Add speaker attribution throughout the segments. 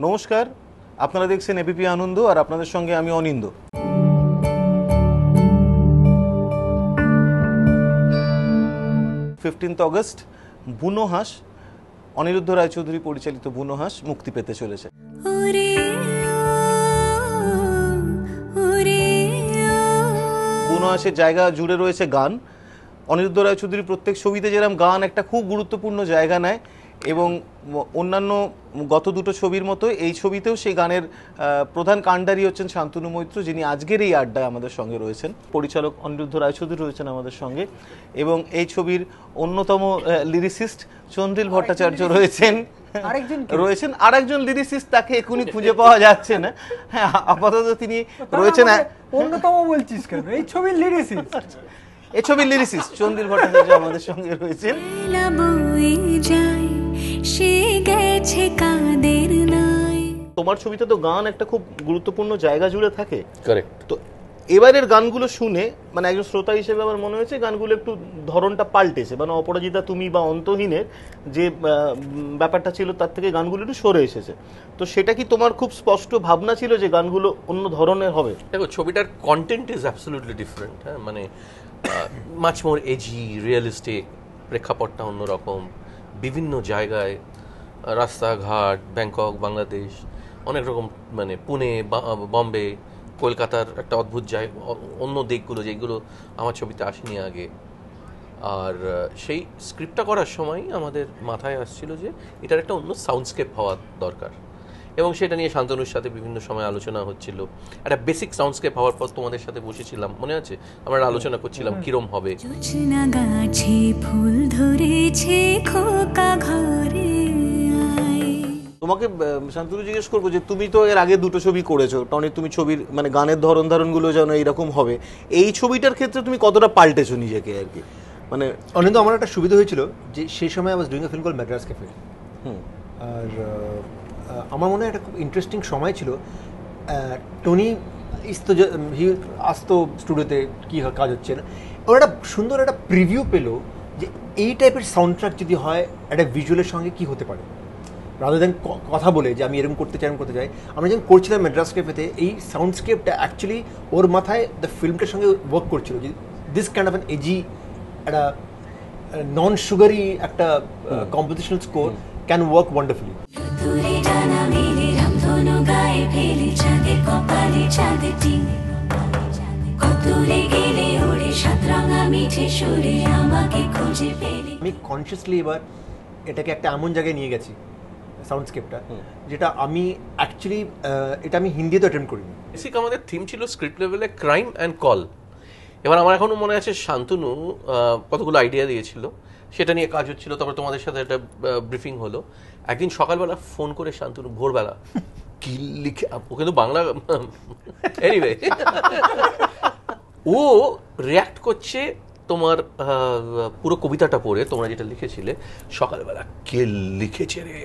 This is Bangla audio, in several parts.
Speaker 1: নমস্কার, আপনারা দেখছেন এবিপি আনন্দ আর আপনাদের সঙ্গে আমি অনিন্দ। 15 অগস্ট বুনো হাঁস, অনিরুদ্ধ রায়চৌধুরী পরিচালিত বুনো হাঁস মুক্তি পেতে চলেছে। বুনো হাঁসের জায়গা জুড়ে রয়েছে গান। অনিরুদ্ধ রায়চৌধুরী প্রত্যেক ছবিতে যেরকম গান একটা খুব গুরুত্বপূর্ণ জায়গা নেয় এবং অন্যান্য গত দুটো ছবির মতো এই ছবিতেও সেই গানের প্রধান কাণ্ডারি হচ্ছেন শান্তনু মৈত্র, যিনি আজকের এই আড্ডায় আমাদের সঙ্গে রয়েছেন। পরিচালক অনিরুদ্ধ রায়চৌধুরী রয়েছেন আমাদের সঙ্গে এবং এই ছবির অন্যতম লিরিসিস্ট চন্দ্রিল ভট্টাচার্য রয়েছেন। আরেকজন লিরিসিস্ট, তাকে এখনই খুঁজে পাওয়া যাচ্ছে না। হ্যাঁ, আপাতত তিনি রয়েছেন।
Speaker 2: অন্যতম বলছিস কেন? এই ছবির লিরিসিস্ট চন্দ্রিল ভট্টাচার্য আমাদের সঙ্গে রয়েছেন। তোমার ছবিতে তো গান একটা খুব গুরুত্বপূর্ণ জায়গা জুড়ে থাকে।
Speaker 3: কারেক্ট।
Speaker 1: তো এবারের গানগুলো শুনে মানে একজন শ্রোতা হিসেবে আমার মনে হয়েছে গানগুলো একটু ধরনটা পাল্টেছে, মানে অপরাজিতা তুমি বা অন্তহীনের যে ব্যাপারটা ছিল তার থেকে গানগুলো একটু সরে এসেছে। তো সেটা কি তোমার খুব স্পষ্ট ভাবনা ছিল যে গানগুলো অন্য ধরনের হবে?
Speaker 3: দেখো, ছবিটার কন্টেন্ট ইজ অ্যাবসলিউটলি ডিফারেন্ট। হ্যাঁ, মানে মাচ মোর এজি, রিয়েলিস্টিক, প্রেক্ষাপটটা অন্যরকম, বিভিন্ন জায়গায়, রাস্তাঘাট, ব্যাংকক, বাংলাদেশ, অনেক রকম, মানে পুনে, বম্বে, কলকাতার একটা অদ্ভুত জায়গা, অন্য দিকগুলো যেগুলো আমার ছবিতে আসেনি আগে। আর সেই স্ক্রিপ্টটা করার সময় আমাদের মাথায় আসছিল যে এটার একটা অন্য সাউন্ডস্কেপ হওয়া দরকার, এবং সেটা নিয়ে শান্তনুর সাথে বিভিন্ন সময় আলোচনা হচ্ছিল। একটা বেসিক সাউন্ডস্কেপ হওয়ার পর তোমাদের সাথে বসেছিলাম, মনে আছে? আমরা আলোচনা করছিলাম কিরম হবে।
Speaker 1: তোমাকে শান্তনু জিজ্ঞেস করবো যে তুমি তো এর আগে দুটো ছবি করেছো, টনি, তুমি ছবির মানে গানের ধারণগুলো যেন এইরকম হবে, এই ছবিটার ক্ষেত্রে তুমি কতটা পাল্টেছো নিজেকে আর কি? মানে
Speaker 2: অনিন্দ, আমার একটা সুবিধা হয়েছিল যে সেই সময় I was doing a film call Madras cafe. আর আমার মনে হয় একটা খুব ইন্টারেস্টিং সময় ছিল। টনি আসতো স্টুডিওতে, কী কাজ হচ্ছে না, ওর একটা সুন্দর একটা প্রিভিউ পেলো যে এই টাইপের সাউন্ড ট্র্যাক যদি হয় একটা ভিজুয়ালের সঙ্গে কী হতে পারে, রাদার দেন কথা বলে যে আমি এরকম করতে চাই। আমরা যখন করছিলাম ম্যাড্রাস ক্যাফেতে, এই সাউন্ডস্কেপটা অ্যাকচুয়ালি ওর মাথায় দ্য ফিল্মটার সঙ্গে ওয়ার্ক করছিল, যে this kind of an AG, একটা নন সুগারি একটা compositional score can work wonderfully. আমি কনসিয়াসলি এবার এটাকে একটা এমন জায়গায় নিয়ে গেছি সাউন্ডস্কেপটা, যেটা আমি অ্যাকচুয়ালি এটা আমি হিন্দিতে অ্যাটেম্প করিনি।
Speaker 3: বেসিক আমাদের থিম ছিল স্ক্রিপ্ট লেভেলে ক্রাইম অ্যান্ড কল। এবার আমার এখনো মনে আছে শান্তনু কতগুলো আইডিয়া দিয়েছিল, সেটা নিয়ে কাজ হচ্ছিল। তারপর তোমাদের সাথে একটা ব্রিফিং হলো। একদিন সকালবেলা ফোন করে শান্তনু ভোরবেলা কি লিখে, ও কিন্তু বাংলা, এনিওয়ে, ও রিয়াক্ট করছে তোমার পুরো কবিতাটা পড়ে, তোমরা যেটা লিখেছিলে সকালবেলা, কে লিখেছে রে।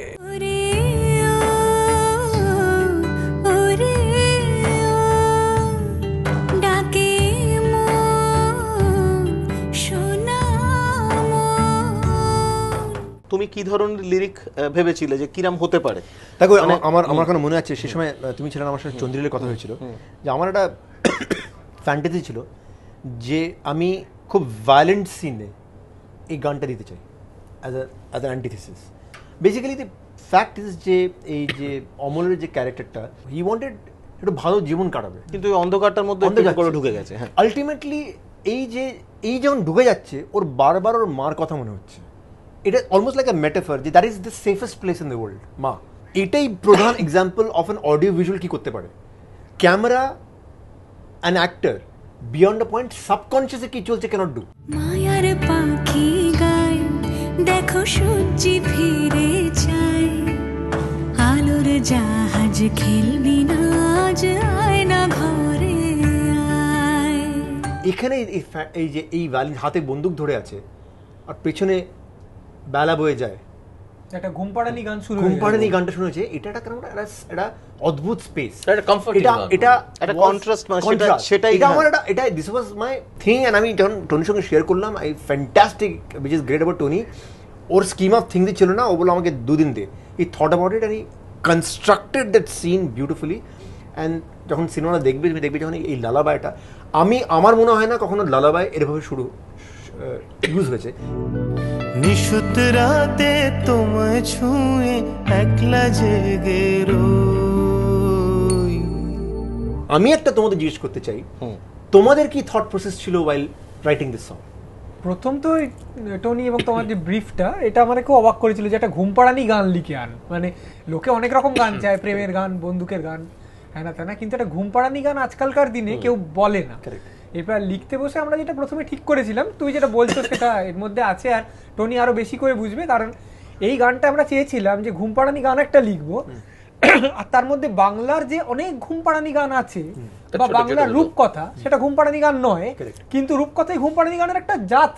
Speaker 1: তুমি কি ধরনের লিরিক ভেবেছিলে যে কিরাম হতে পারে?
Speaker 2: দেখো, আমার কোনো মনে আছে সে সময় তুমি ছিলেন, আমার সাথে চন্দ্রিলের কথা হয়েছিল যে আমার একটা ফ্যান্টাসি ছিল যে আমি খুব ভায়োলেন্ট সিনে এই গানটা দিতে চাই as an antithesis. Basically the fact is যে এই যে অমলের যে ক্যারেক্টারটা, হি ওয়ান্টেড একটু ভালো জীবন কাটাবে,
Speaker 1: কিন্তু অন্ধকারটার মধ্যে ঢুকে গেছে। হ্যাঁ,
Speaker 2: আলটিমেটলি এই যখন ঢুকে যাচ্ছে, ওর বারবার ওর মার কথা মনে হচ্ছে। এটা অলমোস্ট লাইক আ মেটাফর যে that is the safest place in the world, মা। এটাই প্রধান example of an audio visual কি করতে পারে। Camera an actor beyond a point সাবকনশিয়াসে কি চলছে ক্যানট ডু।
Speaker 4: মায়ার পাখি গায় দেখো সূর্যি ফিরে যায়, আলোর জাহাজ খেলবি না আজ, আয় না ঘরে আয়।
Speaker 2: এখানে এই যে এই ভ্যালি হাতে বন্দুক ধরে আছে আর পেছনে বেলা বয়ে যায়,
Speaker 5: একটা ঘুমপাড়ানি গান শুরু,
Speaker 2: ঘুমপাড়ানি গানটা শুনেছে। এটা একটা কেমন একটা অদ্ভুত স্পেস,
Speaker 3: একটা কমফর্টিং গান,
Speaker 2: এটা
Speaker 1: একটা কন্ট্রাস্ট, সেটাই
Speaker 2: এটা আমার এটা this was my thing. And আমি যখন টনির সঙ্গে শেয়ার করলাম, I fantastic, which is great about Tony, ওর স্কিম অফ থিংসই ছিল না। ও বললো আমাকে 2 দিন দে, he thought about it, and constructed that scene beautifully. And যখন সিনেমাটা দেখবে তুমি দেখবে যখন এই লালাবাইটা, আমার মনে হয় না কখনো লালাবাই এরভাবে শুরু ইউজ হয়েছে।
Speaker 6: নিশুত রাতে তোমায় ছুঁয়ে একলা জেগে রই।
Speaker 2: আমি একটা তোমাদের জিজ্ঞেস করতে চাই, তোমাদের কি থট প্রসেস ছিল ওয়াইল রাইটিং দিস সং?
Speaker 5: প্রথম তো ওই টনি এবং তোমার যে ব্রিফটা, এটা মানে খুব অবাক করেছিল যে একটা ঘুমপাড়ানি গান লিখে আন। মানে লোকে অনেক রকম গান চায়, প্রেমের গান, বন্দুকের গান, হ্যাঁ না তা না, কিন্তু একটা ঘুমপাড়ানি গান আজকালকার দিনে কেউ বলে না। এবার লিখতে বসে আমরা যেটা প্রথমে ঠিক করেছিলাম, তুই যেটা বলছো সেটা এর মধ্যে আছে, আর টনি আরো বেশি করে বুঝবে, কারণ এই গানটা আমরা চেয়েছিলাম যে ঘুমপাড়ানি গান একটা লিখবো, আর তার মধ্যে বাংলার যে অনেক ঘুমপাড়ানি গান আছে বা বাংলার রূপকথা, সেটা ঘুমপাড়ানি গান নয়, কিন্তু রূপকথাই ঘুমপাড়ানি গানের একটা জাত,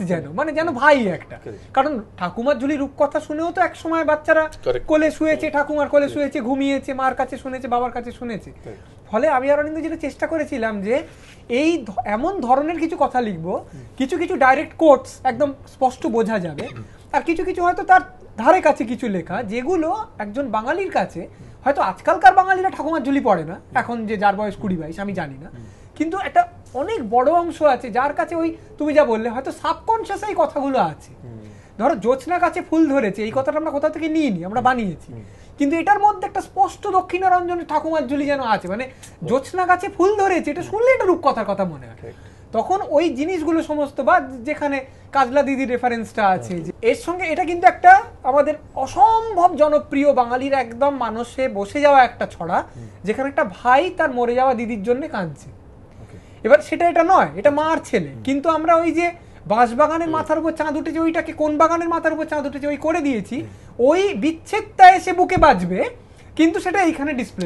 Speaker 5: যেন ভাই একটা। কারণ ঠাকুমার ঝুলি রূপকথা শুনেও তো এক সময় বাচ্চারা কোলে শুয়েছে, ঠাকুমার কোলে শুয়েছে, ঘুমিয়েছে, মার কাছে শুনেছে, বাবার কাছে শুনেছে। ফলে আমি আর অনিন্দ যেটা চেষ্টা করেছিলাম যে এই এমন ধরনের কিছু কথা লিখবো, কিছু কিছু ডাইরেক্ট কোটস একদম স্পষ্ট বোঝা যাবে, আর কিছু কিছু হয়তো তার ধারে কাছে কিছু লেখা, যেগুলো একজন বাঙালির কাছে, হয়তো আজকালকার বাঙালিরা ঠাকুমার ঝুলি পড়ে না, এখন যে যার বয়স 20-22 আমি জানি না, কিন্তু একটা অনেক বড় অংশ আছে যার কাছে ওই তুমি যা বললে হয়তো সাবকনশিয়াস এই কথাগুলো আছে। ধরো জোছনা গাছে ফুল ধরেছে, এই কথাটা আমরা কোথা থেকে নিইনি, আমরা বানিয়েছি, কিন্তু এটার মধ্যে একটা স্পষ্ট দক্ষিণারঞ্জনের ঠাকুমার ঝুলি যেন আছে। মানে জোছনা গাছে ফুল ধরেছে, এটা শুনলে এটা রূপকথার কথা মনে হয়। তখন ওই জিনিসগুলো সমস্ত, বা যেখানে কাজলা দিদির রেফারেন্সটা আছে, এর সঙ্গে এটা কিন্তু একটা আমাদের অসম্ভব জনপ্রিয় বাঙালির একদম মানুষে বসে যাওয়া একটা ছড়া, যেখানে একটা ভাই তার মরে যাওয়া দিদির জন্য কাঁদছে। এবার সেটা এটা নয়, এটা মার ছেলে, কিন্তু আমরা ওই যে বাঁশবাগানের মাথার উপর চাঁদ উঠেছে, ওইটাকে কোন বাগানের মাথার উপর চাঁদ উঠেছে ওই করে দিয়েছি, ওই বিচ্ছেদটা এসে বুকে বাজবে, কিন্তু সেটা এইখানে ডিসপ্লে।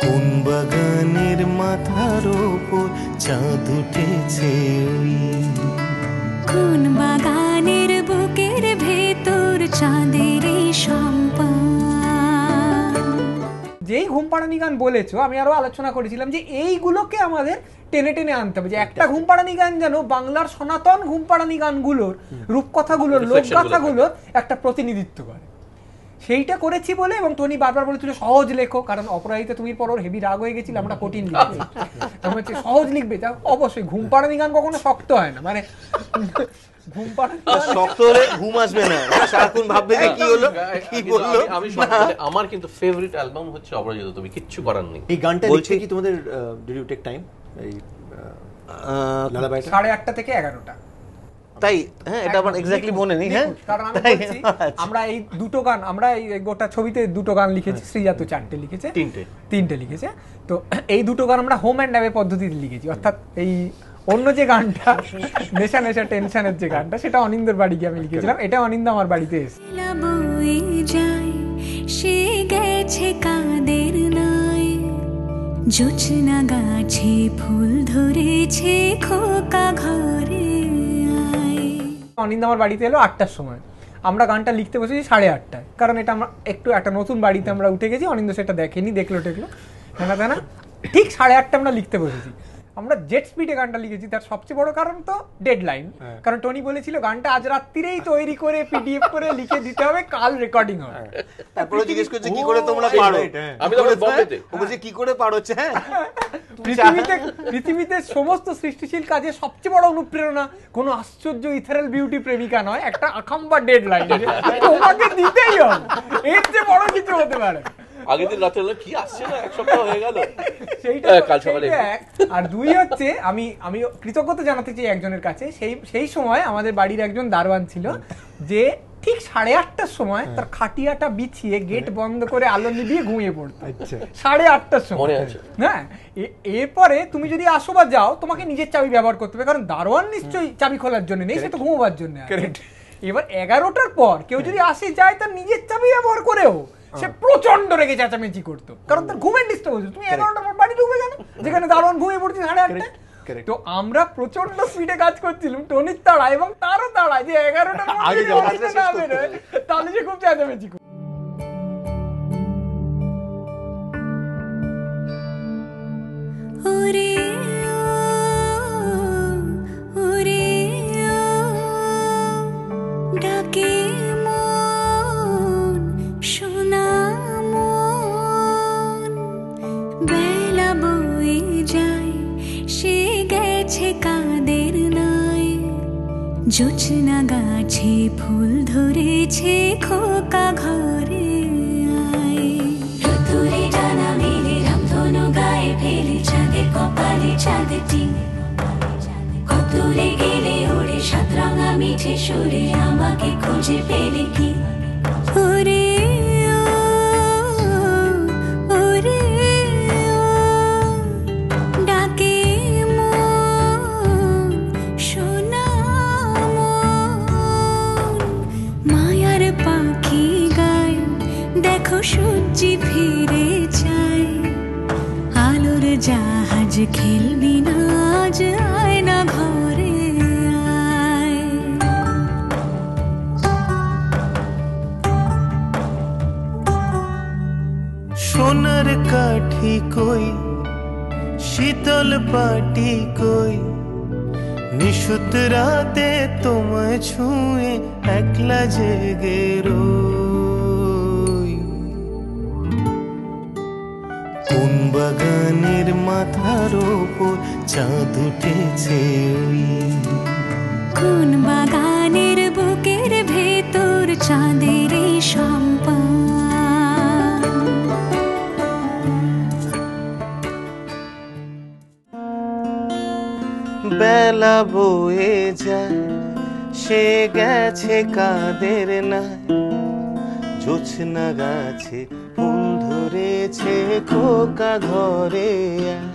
Speaker 6: কোন বাগানের মাথার উপর চাঁদ উঠেছে,
Speaker 4: কোন বাগানের বুকের ভেতর চাঁদের সম্পান।
Speaker 5: যেই ঘুমপাড়ানি গান বলেছো, আমি আরো আলোচনা করেছিলাম যে এইগুলোকে আমাদের টেনে টেনে আনতে হবে, যে একটা ঘুমপাড়ানি গান যেন বাংলার সনাতন ঘুমপাড়ানি গানগুলোর, রূপকথাগুলোর, লোকগাথাগুলোর একটা প্রতিনিধিত্ব করে। সেইটা করেছি বলে, এবং টনি বারবার বলেছিল সহজ লেখো, কারণ অপরাজিতা তুমি পর ওর হেভি রাগ হয়ে গেছিল আমরা কঠিন লিখছি, আমি হচ্ছে সহজ লিখবে। তা অবশ্যই ঘুমপাড়ানি গান কখনো শক্ত হয় না, মানে ঘুমপাড়ানি
Speaker 1: শক্ত হলে ঘুম আসবে না, সারাক্ষণ ভাববে যে কি হলো কি বললো।
Speaker 3: আমার কিন্তু ফেভারিট অ্যালবাম হচ্ছে অপরাজিতা তুমি, কিচ্ছু করার নেই।
Speaker 2: এই গানটা লিখতে কি তোমাদের ডিড ইউ টেক টাইম? এই লালাবাইটা
Speaker 5: 8:30 থেকে 11টা,
Speaker 1: তাই? হ্যাঁ, এটা আমার এক্স্যাক্টলি মনে নেই। হ্যাঁ,
Speaker 5: কারণ আমি বলছি আমরা এই দুটো গান, আমরা এই গোটা ছবিতে দুটো গান লিখেছি, শ্রীজাত 4টে লিখেছে, 3টে লিখেছে। তো এই দুটো গান আমরা হোম অ্যান্ড অ্যাওয়ে পদ্ধতিতে লিখেছি, অর্থাৎ এই অন্য যে গানটা নেশা নেশা টেনশনের যে গানটা, সেটা অনিন্দর বাড়ি গিয়ে আমি লিখেছিলাম, এটা অনিন্দ আমার বাড়িতে এসে
Speaker 4: যায়, সে গেছে কাদের নাই, জোছনা গাছে ফুল ধরেছে, খোকা ঘরে আয়।
Speaker 5: অনিন্দ আমার বাড়িতে এলো 8টার সময়, আমরা গানটা লিখতে বসেছি 8:30টায়, কারণ এটা আমরা একটু একটা নতুন বাড়িতে আমরা উঠে গেছি, অনিন্দ সেটা দেখেনি, দেখলো টেকলো, হ্যাঁ না ঠিক 8:30 আমরা লিখতে বসেছি। আমরা জেট স্পিডে গানটা লিখেছি, তার সবচেয়ে বড় কারণ তো ডেডলাইন, কারণ টনি বলেছিল গানটা আজ রাত্রিরেই তৈরি করে পিডিএফ করে লিখে দিতে হবে, কাল রেকর্ডিং হবে।
Speaker 1: তারপরে জিজ্ঞেস করছে কি করে তোমরা পারো,
Speaker 3: আমি তো বম্বেতে
Speaker 1: ও বলছে কি করে পারো। হ্যাঁ,
Speaker 5: পৃথিবীতে সমস্ত সৃষ্টিশীল কাজে সবচেয়ে বড় অনুপ্রেরণা কোনো আশ্চর্য ইথারেল বিউটি প্রেমিকা নয়, একটা আখাম্বা ডেডলাইন তোমাকে দিতেই হবে, এর চেয়ে বড় কিছু হতে পারে।
Speaker 3: আগের দিন রাতে কি আসছে না, এক সপ্তাহ হয়ে গেল,
Speaker 5: সেইটা কাল সকালে। আর 2 হচ্ছে আমি কৃতজ্ঞতা জানাতে চাই একজনের কাছে, সেই সময় আমাদের বাড়ির একজন দারোয়ান ছিল, যে ঠিক 8:30টার সময় তার খাটিয়াটা বিছিয়ে গেট বন্ধ করে আলো নিভিয়ে ঘুমিয়ে পড়তো। 8:30টার সময়
Speaker 3: মনে আছে?
Speaker 5: হ্যাঁ, এরপরে তুমি যদি আসো বা যাও, তোমাকে নিজের চাবি ব্যবহার করতে হবে, কারণ দারোয়ান নিশ্চয়ই চাবি খোলার জন্য নেই, সে তো ঘুমোবার জন্য। এবার 11টার পর কেউ যদি আসে যায়, তার নিজের চাবি ব্যবহার করেও সে প্রচন্ড রেগে চেঁচামেচি করতো, কারণ তার ঘুমের ডিস্টার্ব হচ্ছে। তুমি 11টার পর বাড়ি ঢুকবে কেন, যেখানে দারোয়ান ঘুমিয়ে পড়ছে 8:30টায়? তো আমরা প্রচন্ড স্পিডে কাজ করছিলাম, টনির তাড়া এবং তারও তাড়া, যে 11টার মধ্যে না বেরোয় তাহলে সে খুব চেঁচামেচি করতো।
Speaker 4: ওরে ওরে ডাকে মন সোনা জোছনা গাছে ফুল ধরেছে খোকা ঘরে আয় রোদ্দুরে ডানা মেলে রামধনু গায়ে ফেলে চাঁদের কপালে চাঁদটি কত দূরে গেলে ওরে সাতরাঙা মিঠে সুরে আমাকে খুঁজে পেলে কি ওরে ওরে ডাকে মন সোনা মন মায়ার পাখি গায় দেখো সূর্যি ফিরে যায় আলোর জাহাজ খেলবি না আজ আয় না ঘরে আয়
Speaker 6: সোনার কাঠি কই শীতল পাটি কই নিশুত রাতে তোমায় ছুঁয়ে একলা জেগে রই কোন বাগানের মাথার ওপর চাঁদ উঠেছে ওই
Speaker 4: কোন বাগানের বুকের ভেতর চাঁদের এই সম্পান
Speaker 1: বেলা বয়ে যায় সে গেছে কাদের নাই জোছনা গাছে ফুল ধরেছে খোকা ঘরে আয়।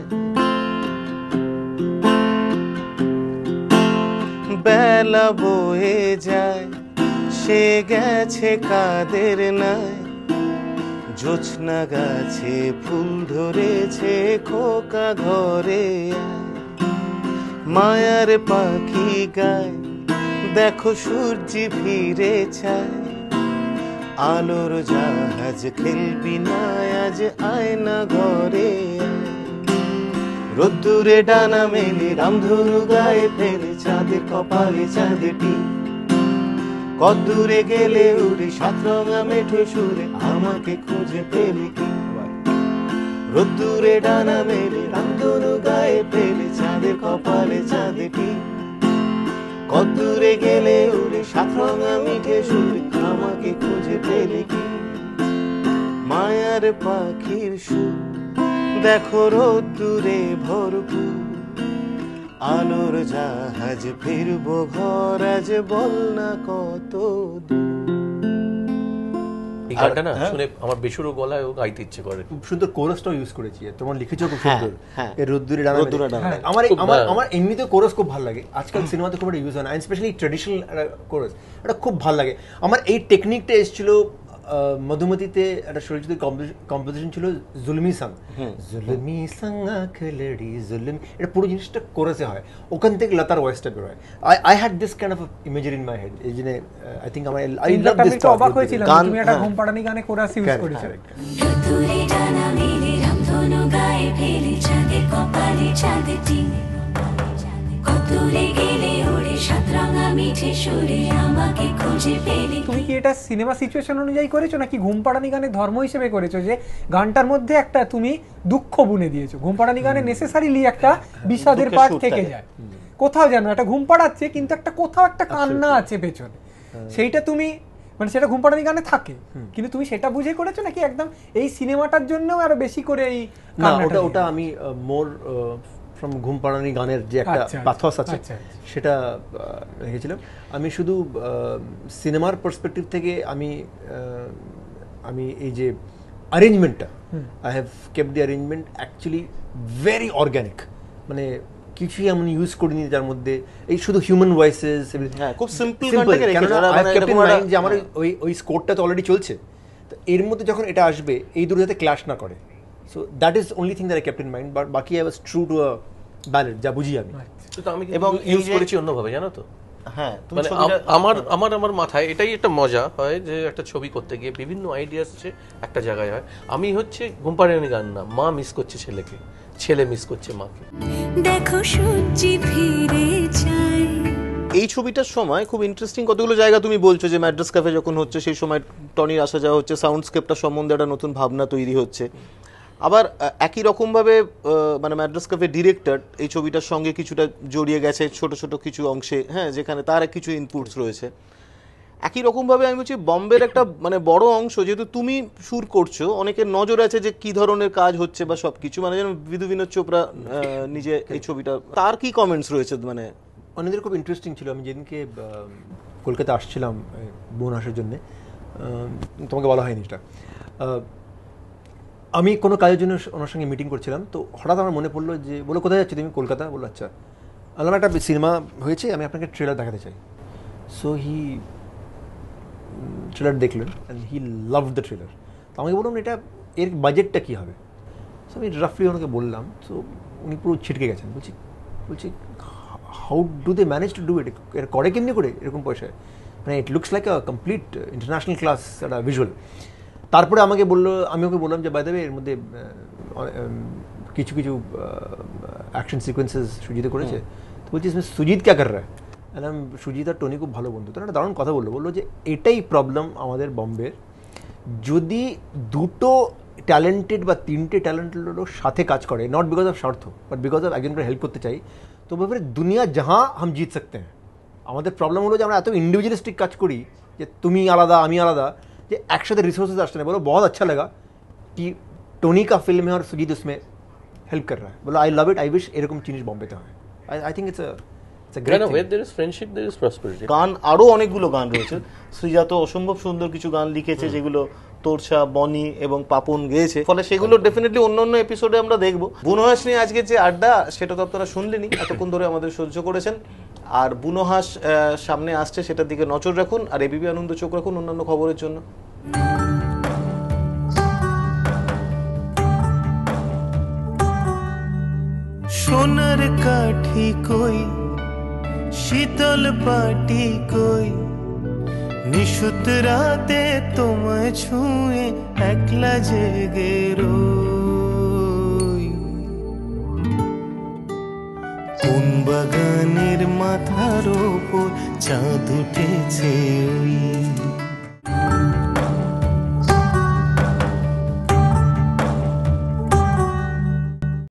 Speaker 1: বেলা বয়ে যায় সে গেছে কাদের নাই জোছনা গাছে ফুল ধরেছে খোকা ঘরে আয়। মায়ার পাখি গায় দেখো সূর্যি ফিরে চায় আলোর জাহাজ খেলবি না আজ আয় না ঘরে আয়। রোদ্দুরে ডানা মেলে রামধনু গায়ে ফেলে চাঁদের কপালে চাঁদটি কদ্দূরে গেলে উড়ে সাতরঙা মেঠো সুরে আমাকে খুঁজে পেলে কি রোদ্দুরে ডানা মেলে রামধনু গায়ে ফেলে চাঁদের কপালে চাঁদটি কদ্দূরে গেলে উড়ে সাতরঙা মিঠে সুরে আমাকে খুঁজে পেলে কি মায়ার পাখির সুর দেখো রোদ্দুরে ভরপুর আলোর জাহাজ ফিরবো ঘর আজ বল না কত দূর।
Speaker 3: এই গানটা না
Speaker 1: হ্যাঁ।
Speaker 3: শুনে আমার বেসুরো গলায় গাইতে ইচ্ছে করে।
Speaker 2: খুব সুন্দর কোরাসটাও ইউজ করেছি তোমার লিখেছো খুব
Speaker 1: হ্যাঁ,
Speaker 2: সুন্দর
Speaker 1: হ্যাঁ।
Speaker 2: এই রোদ্দুরে ডানা
Speaker 1: রোদ্দুরে
Speaker 2: মেলে।
Speaker 1: ডানা মেলে।
Speaker 2: আমার
Speaker 3: খুব
Speaker 2: আমার
Speaker 3: ভালো।
Speaker 2: আমার এমনিতে কোরাস খুব ভালো লাগে আজকাল সিনেমাতে খুব একটা ইউজ হয় না স্পেশালি ট্র্যাডিশনাল কোরাস এটা খুব ভালো লাগে আমার এই টেকনিকটা এসেছিল মধুমতিতে একটা সরিচিত কম্পোজিশন ছিল জুলমি সাং জুলমি সাং আঁখ লড়ি জুলমি এটা পুরো জিনিসটা কোরাসে হয় ওখান থেকে লতার ভয়েসটা বের হয় I had this kind of imagine in my head এই জন্য আই থিংক আই লাভ
Speaker 5: আমি
Speaker 2: দিস
Speaker 5: তো অবাক হয়েছিলাম
Speaker 1: গান,
Speaker 5: তুমি একটা
Speaker 1: হ্যাঁ।
Speaker 5: ঘুম পাড়ানি গানে কোরাস ইউজ করেছো
Speaker 4: রোদ্দুরে ডানা মেলে রামধনু গায়ে ফেলে চাঁদের কপালে চাঁদটি কত দূরে গেলে ওরে সাতরাঙা মিঠে সুরে আমাকে খুঁজে পেলে
Speaker 5: তুমি কি এটা সিনেমা সিচুয়েশন অনুযায়ী করেছো নাকি ঘুম পাড়ানি গানে ধর্ম হিসেবে করেছো যে গানটার মধ্যে একটা তুমি দুঃখ বুনে দিয়েছো ঘুম পাড়ানি গানে নেসেসারিলি একটা বিষাদের
Speaker 1: দুঃখের
Speaker 5: পার্ট
Speaker 1: সুর
Speaker 5: থেকে
Speaker 1: থাকে।
Speaker 5: যায় কোথাও যেন একটা ঘুম পাড়াচ্ছে কিন্তু একটা কোথাও একটা কান্না আছে পেছনে সেইটা তুমি মানে সেটা ঘুম পাড়ানি গানে থাকে কিন্তু তুমি সেটা বুঝে করেছো নাকি একদম এই সিনেমাটার জন্য আরো বেশি করে এই
Speaker 2: না
Speaker 5: কান্নাটা
Speaker 2: ওটা
Speaker 5: দিয়ে?
Speaker 2: আমি মোর ফ্রম ঘুম পাড়ানি গানের যে একটা
Speaker 5: আচ্ছা,
Speaker 2: পাথস আছে
Speaker 5: আচ্ছা, আচ্ছা।
Speaker 2: সেটা রেখেছিলাম আমি শুধু সিনেমার পার্সপেক্টিভ থেকে আমি এই যে অ্যারেঞ্জমেন্টটা I have kept the arrangement actually very organic মানে কিছুই আমি ইউজ করিনি যার মধ্যে এই শুধু হিউম্যান ভয়েসেস
Speaker 1: হ্যাঁ, খুব simple গানটাকে রেখেছো, যারা মানে এরকম একটা-
Speaker 2: যে আমার ওই স্কোরটা তো অলরেডি চলছে তো এর মধ্যে যখন এটা আসবে এই দুটো যাতে ক্ল্যাশ না করে so that is only thing that I kept in mind but বাকি I was true to a ballad যা বুঝি আমি
Speaker 3: কিন্তু আমি
Speaker 1: এবং
Speaker 3: এবং
Speaker 1: এই
Speaker 3: ইউজ
Speaker 1: যে-
Speaker 3: করেছি অন্যভাবে জানো তো
Speaker 1: হ্যাঁ তুমি
Speaker 3: মানে
Speaker 1: ছবিটা-
Speaker 3: আমার মাথায় এটাই একটা মজা হয় যে একটা ছবি করতে গিয়ে বিভিন্ন আইডিয়া আসছে একটা জায়গায় হয় আমি হচ্ছে ঘুম পাড়ানি গান না মা মিস করছে ছেলেকে ছেলে মিস করছে মাকে
Speaker 4: দেখো সূর্যি ফিরে যায়
Speaker 1: এই ছবিটার সময় খুব ইন্টারেস্টিং কতগুলো জায়গা তুমি বলছো যে ম্যাড্রাস ক্যাফে যখন হচ্ছে সেই সময় টনির আসা যাওয়া হচ্ছে সাউন্ডস্কেপটা সম্বন্ধে একটা নতুন ভাবনা তৈরি হচ্ছে আবার একই রকমভাবে মানে ম্যাড্রাস ক্যাফে ডিরেক্টর এই ছবিটার সঙ্গে কিছুটা জড়িয়ে গেছে ছোট ছোট কিছু অংশে, হ্যাঁ, যেখানে তার কিছু ইনপুটস রয়েছে। একই রকমভাবে আমি বলছি বম্বের একটা মানে বড় অংশ, যেহেতু তুমি সুর করছো, অনেকের নজর আছে যে কি ধরনের কাজ হচ্ছে বা সব কিছু, মানে যেন বিধু বিনোদ চোপড়া নিজে এই ছবিটা, তার কি কমেন্টস রয়েছে? মানে
Speaker 2: অনেকদের খুব ইন্টারেস্টিং ছিল। আমি যেদিনকে কলকাতা আসছিলাম বোন আসার জন্যে, তোমাকে বলা হয়নি এটা, আমি কোনো কাজের জন্য ওনার সঙ্গে মিটিং করছিলাম, তো হঠাৎ আমার মনে পড়লো যে বলো কোথায় যাচ্ছি তুমি? কলকাতা। বললো আচ্ছা। বললাম একটা সিনেমা হয়েছে, আমি আপনাকে ট্রেলার দেখাতে চাই। সো হি ট্রেলার দেখলেন and he love the trailer. তো আমাকে বললাম এটা এর বাজেটটা কী হবে? সো আমি রাফলি ওনাকে বললাম। তো উনি পুরো ছিটকে গেছেন। বলছি how do they manage to do it? এটা করে কেমনি করে এরকম পয়সায়? মানে it looks like a complete international class একটা ভিজুয়াল। তারপরে আমাকে বললো, আমি ওকে বললাম যে বাই দ্য ওয়ে এর মধ্যে কিছু কিছু অ্যাকশন সিকোয়েন্সেস সুজিত করেছে। তো বলছি সুজিত ক্যা কর রা হ্যায়? বললাম সুজিত আর টনি খুব ভালো বন্ধু। তো একটা দারুণ কথা বললো যে এটাই প্রবলেম আমাদের বম্বের, যদি দুটো ট্যালেন্টেড বা তিনটে ট্যালেন্টেড লোক সাথে কাজ করে, নট বিকজ অফ স্বার্থ বাট বিকজ অফ একজনকে হেল্প করতে চাই, তো ব্যাপারে দুনিয়া যাহা হাম জিত সকতে হ্যাঁ। আমাদের প্রবলেম হলো যে আমরা এত ইন্ডিভিজুয়ালিস্টিক কাজ করি যে তুমি আলাদা আমি আলাদা, যে একসাথে রিসোর্সেস আসছে না। বলো বহুত আচ্ছা লাগা কি टोनी का फिल्म है और सुजीत उसमें हेल्प कर रहा है। बोला I love it, I wish এরকম জিনিস বোম্বেতে হয়। I think it's a great thing.
Speaker 3: where there is friendship there is prosperity.
Speaker 1: গান আরো অনেকগুলো গান রয়েছে, শ্রীজাত অসম্ভব সুন্দর কিছু গান লিখেছে যেগুলো তোরছা, বনি এবং পাপন গেয়েছে, ফলে সেগুলো ডেফিনেটলি অন্য অন্য এপিসোডে আমরা দেখবো। বুনোহাস নিয়ে আজকে যে আড্ডা সেটা তো আপনারা শুনলেনি, এতক্ষণ ধরে আমাদের সহ্য করেছেন। আর বুনোহাস সামনে আসছে, সেটার দিকে নজর রাখুন, আর এবিপি আনন্দ চোখ রাখুন অন্যান্য খবরের জন্য।
Speaker 6: সোনার কাঠি কই, শীতল পাটি কই, নিশুত রাতে তোমায় ছুঁয়ে একলা জেগে রই। কোন বাগানের মাথার ওপর চাঁদ উঠেছে ওই